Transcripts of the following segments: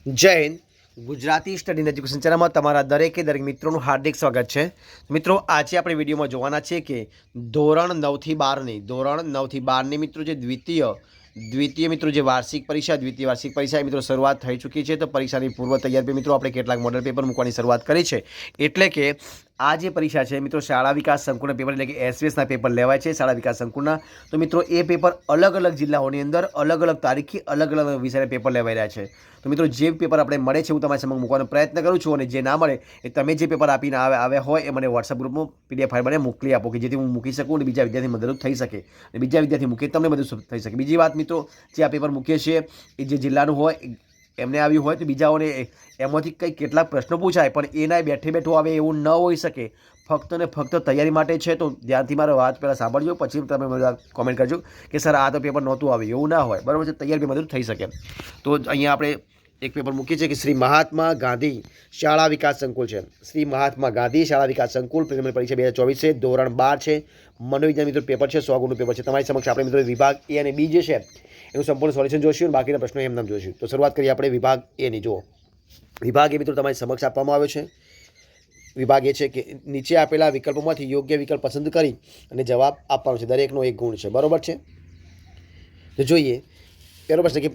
જય Hind. Gujarati study education ચેનલમાં તમારા દરેક મિત્રોનું હાર્દિક સ્વાગત છે. મિત્રો, આજે આપણે વિડીયોમાં જોવાના છે કે ધોરણ 9 થી 12ની મિત્રો જે દ્વિતીય મિત્રો જે દ્વિતીય વાર્ષિક પરીક્ષા મિત્રો શરૂઆત થઈ ચૂકી છે. તો પરીક્ષાની પૂર્વ તૈયારી મિત્રો આપણે કેટલાક મોડેલ પેપર મૂકવાની શરૂઆત કરી છે. એટલે કે આ જે પરીક્ષા છે મિત્રો શાળા વિકાસ સંકુલના પેપર એટલે કે એસવીએસના પેપર લેવાય છે શાળા વિકાસ સંકુલના. તો મિત્રો એ પેપર અલગ અલગ જિલ્લાઓની અંદર અલગ અલગ તારીખે અલગ અલગ વિષયના પેપર લેવાઈ રહ્યા છે. તો મિત્રો જે પેપર આપણે મળે છે હું તમારી સમક્ષ મૂકવાનો પ્રયત્ન કરું છું, અને જે ના મળે એ તમે જે પેપર આપીને આવ્યા હોય એ મને વોટ્સઅપ ગ્રુપમાં પીડીએફ ફાઇલ મને મોકલી આપો, કે જેથી હું મૂકી શકું અને બીજા વિદ્યાર્થી મદદરૂપ થઈ શકે, અને બીજા વિદ્યાર્થી મૂકે તમને મદદરૂપ થઈ શકે. બીજી વાત મિત્રો, જે આ પેપર મૂકીએ છીએ એ જે જિલ્લાનું હોય એમને આવ્યું હોય તો બીજાઓને એમાંથી કંઈ કેટલાક પ્રશ્નો પૂછાય, પણ એના બેઠું આવે એવું ન હોઈ શકે. ફક્ત ને ફક્ત તૈયારી માટે છે. તો ધ્યાનથી મારો વાત પહેલાં સાંભળજો, પછી તમે મને કોમેન્ટ કરજો કે સર આ તો પેપર નહોતું આવ્યું. એવું ના હોય, બરાબર છે. તૈયારી મદદ થઈ શકે. તો અહીંયા આપણે એક પેપર મૂકીએ છીએ કે શ્રી મહાત્મા ગાંધી શાળા વિકાસ સંકુલ છે. શ્રી મહાત્મા ગાંધી શાળા વિકાસ સંકુલ પ્રિલિમિનરી પરીક્ષા 2024 છે. ધોરણ 12 છે. મનોવિજ્ઞાન મિત્રો પેપર છે. 100 ગુણનું પેપર છે. તમારી સમક્ષ આપણે મિત્રો વિભાગ એ અને બી જે છે એનું સંપૂર્ણ સોલ્યુશન જોઈશું અને બાકીના પ્રશ્નો એમ નામ જોઈશું. તો શરૂઆત કરીએ આપણે વિભાગ એની. જુઓ, વિભાગ એ મિત્રો તમારી સમક્ષ આપવામાં આવ્યો છે. વિભાગ એ છે કે નીચે આપેલા વિકલ્પોમાંથી યોગ્ય વિકલ્પ પસંદ કરી અને જવાબ આપવાનો છે. દરેકનો 1 ગુણ છે, બરાબર છે. તો જોઈએ પહેલો પ્રશ્ન કે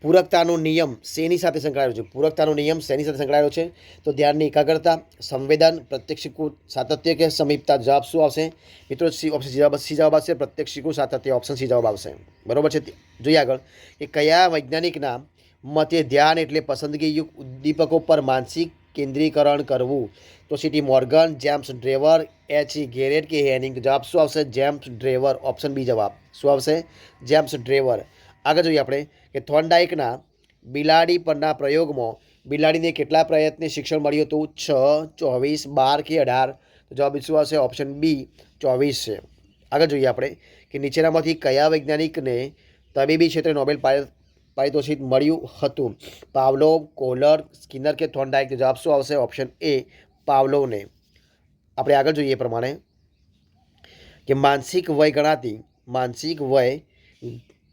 પૂરકતાનો નિયમ શેની સાથે સંકળાયેલો છે? પૂરકતાનો નિયમ શેની સાથે સંકળાયેલો છે? તો ધ્યાનની એકાગ્રતા, સંવેદન, પ્રત્યક્ષીકૃત સાતત્ય કે સમીપતા. જવાબ શું આવશે મિત્રો? ઓપ્શન સી જવાબ આવશે. પ્રત્યક્ષીકૃત સાતત્ય ઓપ્શન સી જવાબ આવશે, બરાબર છે. જોઈએ આગળ કે કયા વૈજ્ઞાનિકના મતે ધ્યાન એટલે પસંદગીયુક્ત ઉદ્દીપકો પર માનસિક કેન્દ્રીકરણ કરવું? તો C T Morgan, James Drever, H Garrett કે હેનિંગ. જવાબ શું આવશે? જેમ્સ ડ્રેવર ઓપ્શન બી જવાબ. શું આવશે? જેમ્સ ડ્રેવર. આગળ જોઈએ આપણે કે થોર્નડાઇકના બિલાડી પરના પ્રયોગમાં બિલાડીને કેટલા પ્રયત્ને શિક્ષણ મળ્યું હતું? 6, 24, 12 કે 18. તો જવાબ શું આવશે? ઓપ્શન બી 24 છે. આગળ જોઈએ આપણે કે નીચેનામાંથી કયા વૈજ્ઞાનિકને તબીબી ક્ષેત્રે નોબેલ પારિતોષિક મળ્યું હતું? પાવલોવ, કોહલર, સ્કિનર કે થોર્નડાઇક. તો જવાબ શું આવશે? ઓપ્શન એ પાવલોવને. આપણે આગળ જોઈએ એ પ્રમાણે કે માનસિક વય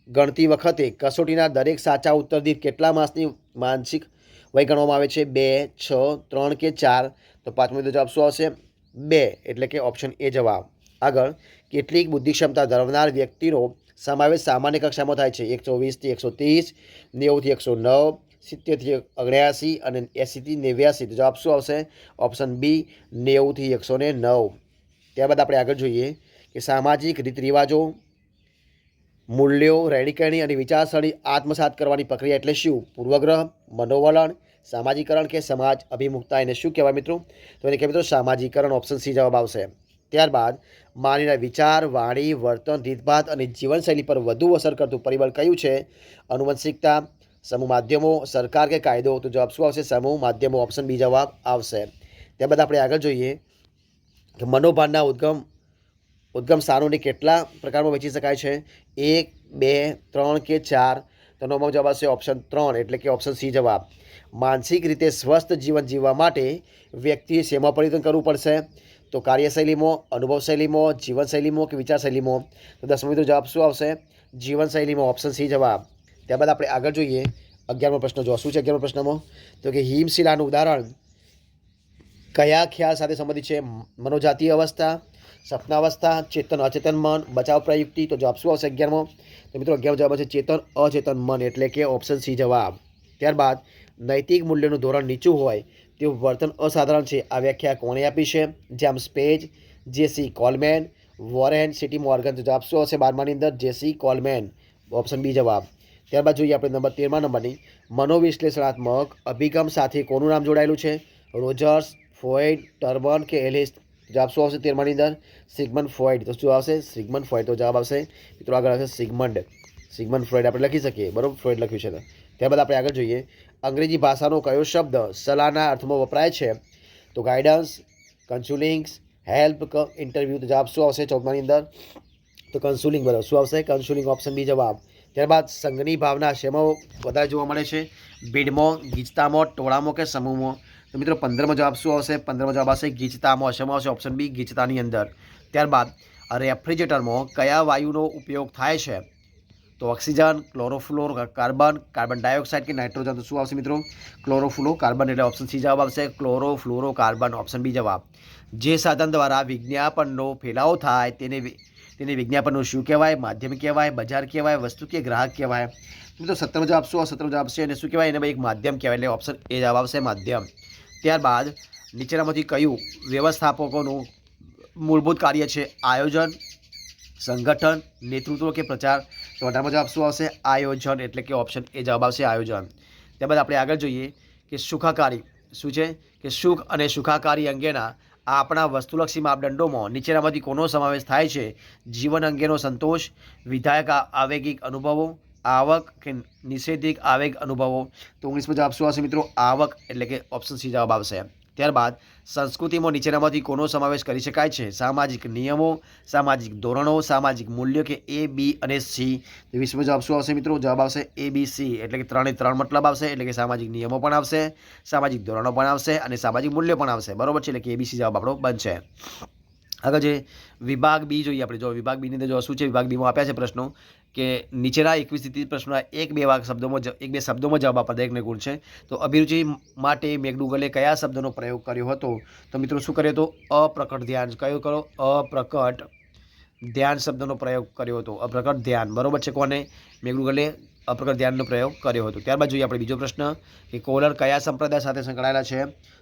ગણતી વખતે કસોટીના દરેક સાચા ઉત્તર દીઠ કેટલા માસની માનસિક વય ગણવામાં આવે છે? 2, 6, 3 કે 4. તો પાંચમો જવાબ શું આવશે? 2 એટલે કે ઓપ્શન એ જવાબ. આગળ કેટલીક બુદ્ધિક્ષમતા ધરાવનાર વ્યક્તિનો સમાવેશ સામાન્ય કક્ષામાં થાય છે? 120 થી 130, 90 થી 109, 70 થી 79 અને 80 થી 89. તો જવાબ શું આવશે? ઓપ્શન બી 90 થી 109. ત્યારબાદ આપણે આગળ જોઈએ કે સામાજિક રીત રિવાજો, મૂલ્યો, રહેણીકરણી અને વિચારસરણી આત્મસાત કરવાની પ્રક્રિયા એટલે શું? પૂર્વગ્રહ, મનોવલણ, સામાજિકરણ કે સમાજ અભિમુખતા. એને શું કહેવાય મિત્રો? તો એને કહેવાય મિત્રો સામાજિકરણ. ઓપ્શન સી જવાબ આવશે. ત્યારબાદ માનવીના વિચાર, વાણી, વર્તન, રીતભાત અને જીવનશૈલી પર વધુ અસર કરતું પરિબળ કયું છે? આનુવંશિકતા, સમૂહ માધ્યમો, સરકાર કે કાયદો. તો જવાબ શું આવશે? સમૂહ માધ્યમો ઓપ્શન બી જવાબ આવશે. ત્યારબાદ આપણે આગળ જોઈએ કે મનોભાવના ઉદ્ગમ સ્થાનોને કેટલા પ્રકારમાં વહેંચી શકાય છે? 1, 2, 3 કે 4. તો નવમો જવાબ આવશે ઓપ્શન 3 એટલે કે ઓપ્શન સી જવાબ. માનસિક રીતે સ્વસ્થ જીવન જીવવા માટે વ્યક્તિએ શેમાં પરિવર્તન કરવું પડશે? તો કાર્યશૈલીમાં, અનુભવશૈલીમાં, જીવનશૈલીમાં કે વિચારશૈલીમાં. તો 10મો જવાબ શું આવશે? જીવનશૈલીમાં ઓપ્શન સી જવાબ. ત્યારબાદ આપણે આગળ જોઈએ 11મો પ્રશ્ન. જો શું છે 11મા પ્રશ્નમાં? તો કે હિમશિલાનું ઉદાહરણ કયા ખ્યાલ સાથે સંબંધિત છે? મનોજાતીય અવસ્થા, સપનાવસ્થા, ચેતન અચેતન મન, બચાવ પ્રયુક્તિ. તો જવાબ શું આવશે 11મો? તો મિત્રો 11મો જવાબ છે ચેતન અચેતન મન એટલે કે ઓપ્શન સી જવાબ. ત્યારબાદ નૈતિક મૂલ્યનું ધોરણ નીચું હોય તેવું વર્તન અસાધારણ છે. આ વ્યાખ્યા કોણે આપી છે? જેમ્સ પેજ, જેસી કોલમેન, વોરેન, સીટી મોર્ગન. તો જવાબ શું આવશે 12માની અંદર? જેસી કોલમેન ઓપ્શન બી જવાબ. ત્યારબાદ જોઈએ આપણે નંબર 13મા નંબરની મનોવિશ્લેષણાત્મક અભિગમ સાથે કોનું નામ જોડાયેલું છે? રોજર્સ, ફ્રોઇડ, ટર્બન કે એલિસ. જવાબ શું આવશે 13માની અંદર? સિગમન્ડ ફ્રોઇડ. તો શું આવશે? સિગમન્ડ ફ્રોઇડ. તો જવાબ આવશે મિત્રો આગળ આવશે સિગમન્ડ ફ્રોઇડ આપણે લખી શકીએ, બરાબર. ફ્રોઇડ લખ્યું છે. ત્યારબાદ આપણે આગળ જોઈએ અંગ્રેજી ભાષાનો કયો શબ્દ સલાહના અર્થમાં વપરાય છે? તો ગાઈડન્સ, કન્સુલિંગ, હેલ્પ, ઇન્ટરવ્યૂ. તો જવાબ શું આવશે 14માની અંદર? તો કન્સુલિંગ, બરાબર. શું આવશે? કન્સુલિંગ ઓપ્શન બી જવાબ. ત્યારબાદ સંઘની ભાવના શેમાં વધારે જોવા મળે છે? ભીડમાં, ગીચતામાં, ટોળામાં કે સમૂહમાં. તો મિત્રો 15મો જવાબ શું આવશે? 15મો જવાબ આવશે ગીચતામાં. શેમાં આવશે? ઓપ્શન બી ગીચતાની અંદર. ત્યારબાદ રેફ્રિજરેટરમાં કયા વાયુનો ઉપયોગ થાય છે? તો તો ઓક્સિજન, ક્લોરોફ્લોર કાર્બન, કાર્બન ડાયોક્સાઇડ કે નાઇટ્રોજન. તો શું આવશે મિત્રો? ક્લોરોફ્લોરો કાર્બન, એટલે ઓપ્શન સી જવાબ આવશે. ક્લોરોફ્લોરો કાર્બન, ઓપ્શન બી જવાબ. જે સાધન દ્વારા વિજ્ઞાપનનો ફેલાવો થાય તેને વિજ્ઞાપનનું શું કહેવાય? માધ્યમ કહેવાય, બજાર કહેવાય, વસ્તુ કે ગ્રાહક કહેવાય? મિત્રો 17 જવાબ શું? 17 જવાબ છે અને શું કહેવાય? એને એક માધ્યમ કહેવાય, એટલે ઓપ્શન એ જવાબ આવશે, માધ્યમ. ત્યારબાદ નીચેનામાંથી કયું વ્યવસ્થાપકોનું મૂળભૂત કાર્ય છે? આયોજન, સંગઠન, નેતૃત્વ કે પ્રચાર? તો 18મો જવાબ શું આવશે? આયોજન, એટલે કે ઓપ્શન એ જવાબ આવશે, આયોજન. ત્યારબાદ આપણે આગળ જોઈએ કે સુખાકારી શું છે? કે સુખ અને સુખાકારી અંગેના આપણા વસ્તુલક્ષી માપદંડોમાં નીચેનામાંથી કોનો સમાવેશ થાય છે? જીવન અંગેનો સંતોષ, વિધાયક આવેગિક અનુભવો, આવક કે નિષેધિક આવેગ અનુભવો? તો 19મો જવાબ શું આવશે મિત્રો? આવક, એટલે કે ઓપ્શન સી જવાબ આવશે. ત્યારબાદ સંસ્કૃતિમાં નીચેનામાંથી કોનો સમાવેશ કરી શકાય છે? સામાજિક નિયમો, સામાજિક ધોરણો, સામાજિક મૂલ્યો કે એ, બી અને સી? 20મો જવાબ શું આવશે મિત્રો? જવાબ આવશે એ, બી, સી, એટલે કે 3 મતલબ આવશે, એટલે કે સામાજિક નિયમો પણ આવશે, સામાજિક ધોરણો પણ આવશે અને સામાજિક મૂલ્યો પણ આવશે. બરોબર છે, એટલે કે એબીસી જવાબ આપણો બનશે. આગળ જે વિભાગ બી જોઈએ આપણે. જો વિભાગ બીની અંદર જો શું છે, વિભાગ બીમાં આપ્યા છે પ્રશ્નો કે નીચેના 21 પ્રશ્નોના એક બે શબ્દોમાં જવાબ આપવા દરેકને ગુણ છે. તો અભિરુચિ માટે મેકડુગલે કયા શબ્દનો પ્રયોગ કર્યો હતો? તો મિત્રો શું કર્યો હતો? અપ્રકટ ધ્યાન. કયો કરો? અપ્રકટ ધ્યાન શબ્દનો પ્રયોગ કર્યો હતો. અપ્રકટ ધ્યાન, બરોબર છે. કોને? મેકડુગલે અપ્રકટ ધ્યાનનો પ્રયોગ કર્યો હતો. ત્યારબાદ જોઈએ આપણે બીજો પ્રશ્ન કે કોહલર કયા સંપ્રદાય સાથે સંકળાયેલા છે?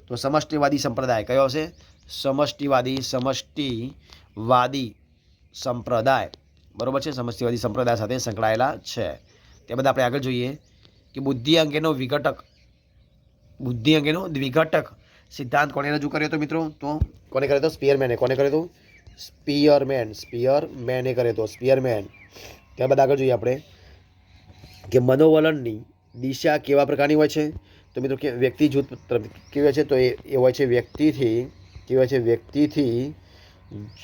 તો સમષ્ટિવાદી સંપ્રદાય. કયો હશે? સમષ્ટિવાદી સંપ્રદાય, બરોબર છે. સમષ્ટિવાદી સંપ્રદાય સાથે સંકળાયેલા છે. ત્યારબાદ આપણે આગળ જોઈએ કે બુદ્ધિ અંગેનો દ્વિઘટક સિદ્ધાંત કોણે રજૂ કર્યો હતો મિત્રો? તો કોને કર્યો હતો? સ્પીયરમેને. કોને કર્યો હતો? સ્પીયરમેને કર્યો હતો, સ્પીયરમેન. ત્યારબાદ આગળ જોઈએ આપણે કે મનોવલણની દિશા કેવા પ્રકારની હોય છે? તો મિત્રો કે વ્યક્તિ જૂથ કેવી હોય છે? તો એ હોય છે વ્યક્તિથી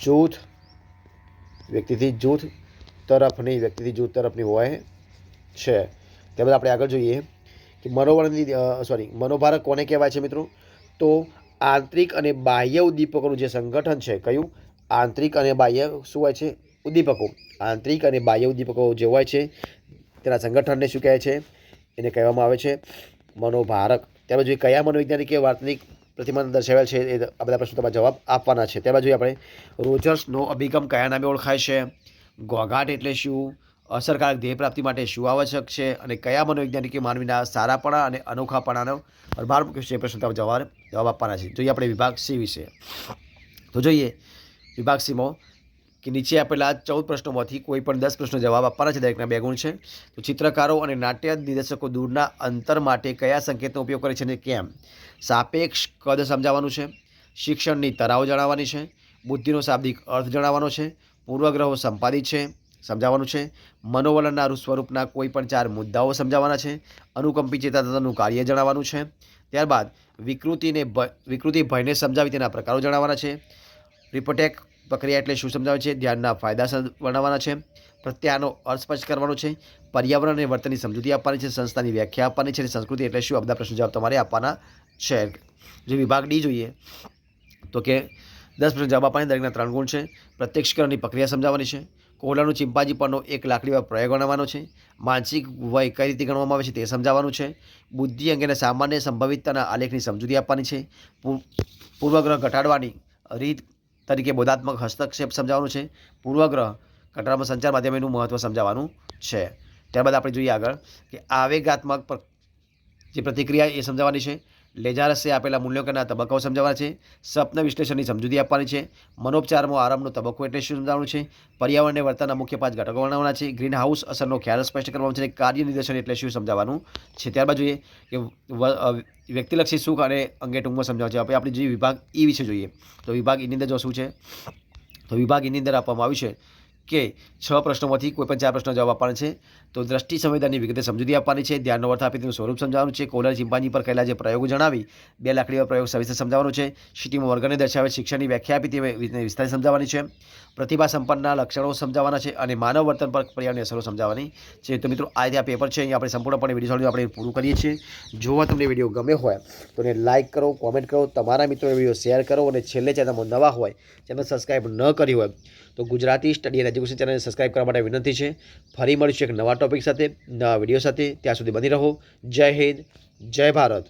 જૂથ તરફની હોય છે. ત્યારબાદ આપણે આગળ જોઈએ કે મનોભારક કોને કહેવાય છે મિત્રો? તો આંતરિક અને બાહ્ય ઉદ્દીપકોનું જે સંગઠન છે. કયું? આંતરિક અને બાહ્ય શું હોય છે? ઉદ્દીપકો. આંતરિક અને બાહ્ય ઉદ્દીપકો જે હોય છે તેના સંગઠનને શું કહે છે? એને કહેવામાં આવે છે મનોભારક. ત્યારબાદ જોઈએ કયા મનોવૈજ્ઞાનિકે વાર્તનિક પ્રતિમાન દર્શાવેલ છે? એ આ બધા પ્રશ્નો તમારે જવાબ આપવાના છે. ત્યારબાદ જોઈએ આપણે રોજર્સનો અભિગમ કયા નામે ઓળખાય છે? ઘોંઘાટ એટલે શું? અસરકારક ધ્યેય પ્રાપ્તિ માટે શું આવશ્યક છે? અને કયા મનોવૈજ્ઞાનિકે માનવીના સારાપણા અને અનોખાપણાનો ભાર મૂક્યો છે? એ પ્રશ્નો તમે જવાબ આપવાના છે. જોઈએ આપણે વિભાગ સી વિશે. તો જોઈએ વિભાગ સીમાં કે નીચે આપેલા 14 પ્રશ્નોમાંથી કોઈ પણ 10 પ્રશ્નો જવાબ આપવાના છે. દરેકના 2 ગુણ છે. તો ચિત્રકારો અને નાટ્ય નિર્દેશકો દૂરના અંતર માટે કયા સંકેતનો ઉપયોગ કરે છે અને કેમ? સાપેક્ષ કદ સમજાવવાનું છે, શિક્ષણની તરાઓ જણાવવાની છે, બુદ્ધિનો શાબ્દિક અર્થ જણાવવાનો છે, પૂર્વગ્રહો સંપાદિત છે સમજાવવાનું છે, મનોવલણના સ્વરૂપના કોઈ પણ 4 મુદ્દાઓ સમજાવવાના છે, અનુકંપી ચેતાતંત્રનું કાર્ય જણાવવાનું છે. ત્યારબાદ વિકૃતિ ભયને સમજાવી તેના પ્રકારો જણાવવાના છે. રિપોટેક પ્રક્રિયા એટલે શું સમજાવે છે? ધ્યાનના ફાયદા વર્ણવવાના છે. પ્રત્યાનો અર્થ સ્પષ્ટ કરવાનો છે. પર્યાવરણ અને વર્તનની સમજૂતી આપવાની છે. સંસ્થાની વ્યાખ્યા આપવાની છે. સંસ્કૃતિ એટલે શું? આ બધા પ્રશ્નો જવાબ તમારે આપવાના છે. જે વિભાગ ડી જોઈએ તો કે 10 પ્રશ્નો જવાબ આપવાની, દરેકના 3 ગુણ છે. પ્રત્યક્ષકરણની પ્રક્રિયા સમજાવવાની છે. કોહલરનું ચિંપાંજી પરનો એક લાકડી પ્રયોગ ગણવાનો છે. માનસિક વય કઈ રીતે ગણવામાં આવે છે તે સમજાવવાનું છે. બુદ્ધિ અંગેના સામાન્ય સંભવિતતાના આલેખની સમજૂતી આપવાની છે. પૂર્વગ્રહ ઘટાડવાની રીત તરીકે બોધાત્મક હસ્તક્ષેપ સમજાવવાનું છે. પૂર્વગ્રહ ઘટાડવામાં સંચાર માધ્યમનું મહત્વ સમજાવવાનું છે. ત્યારબાદ આપણે જોઈએ આગળ કે આવેગાત્મક જે પ્રતિક્રિયા એ સમજાવવાની છે. લેજારસે આપેલા મૂલ્યાંકનના તબક્કાઓ સમજાવવાના છે. સ્વપ્ન વિશ્લેષણની સમજૂતી આપવાની છે. મનોપચારમાં આરંભનો તબક્કો એટલે શું સમજાવવાનું છે. પર્યાવરણને વર્તનના મુખ્ય 5 ઘટકો વર્ણવવાના છે. ગ્રીન હાઉસ અસરનો ખ્યાલ સ્પષ્ટ કરવાનો છે. કાર્ય નિદર્શન એટલે શું સમજાવવાનું છે. ત્યારબાદ જોઈએ કે વ્યક્તિલક્ષી સુખ અને અંગે ટૂંકમાં સમજાવવાનું છે. આપણે જે વિભાગ ઈ વિશે જોઈએ તો વિભાગ ઈની અંદર જો શું છે તો વિભાગ ઈની અંદર આપવામાં આવ્યું છે કે 6 પ્રશ્નોમાંથી કોઈ પણ 4 પ્રશ્નો જવાબ આપવાના છે. તો દ્રષ્ટિ સંવેદનની વિગતે સમજૂતી આપવાની છે. ધ્યાનનો અર્થ આપી તેનું સ્વરૂપ સમજાવવાનું છે. કોહલર ચિંપાંજી પર કરેલા જે પ્રયોગો જણાવી 2 લાકડીઓ પ્રયોગ સવિસ્તર સમજાવવાનું છે. સિટીમાં વર્ગને દર્શાવે શિક્ષણની વ્યાખ્યા આપી તે વિસ્તાર સમજાવવાની છે. પ્રતિભા સંપન્નના લક્ષણો સમજાવવાના છે અને માનવ વર્તન પર પર્યાવરણની અસરો સમજાવવાની છે. તો મિત્રો આ પેપર છે અહીંયા આપણે સંપૂર્ણપણે વિડીયો સોલ્વ આપણે પૂરું કરીએ છીએ. જો તમને વિડીયો ગમે હોય તો એને લાઇક કરો, કોમેન્ટ કરો, તમારા મિત્રોને વિડીયો શેર કરો અને છેલ્લે ચેનલમાં નવા હોય ચેનલ સબસ્ક્રાઈબ ન કરી હોય તો ગુજરાતી સ્ટડી એન્ડ એજ્યુકેશન ચેનલને સબસ્ક્રાઇબ કરવા માટે વિનંતી છે. ફરી મળીશું એક નવા ટોપિક સાથે, નવા વિડીયો સાથે. ત્યાં સુધી બની રહો. જય હિન્દ, જય ભારત.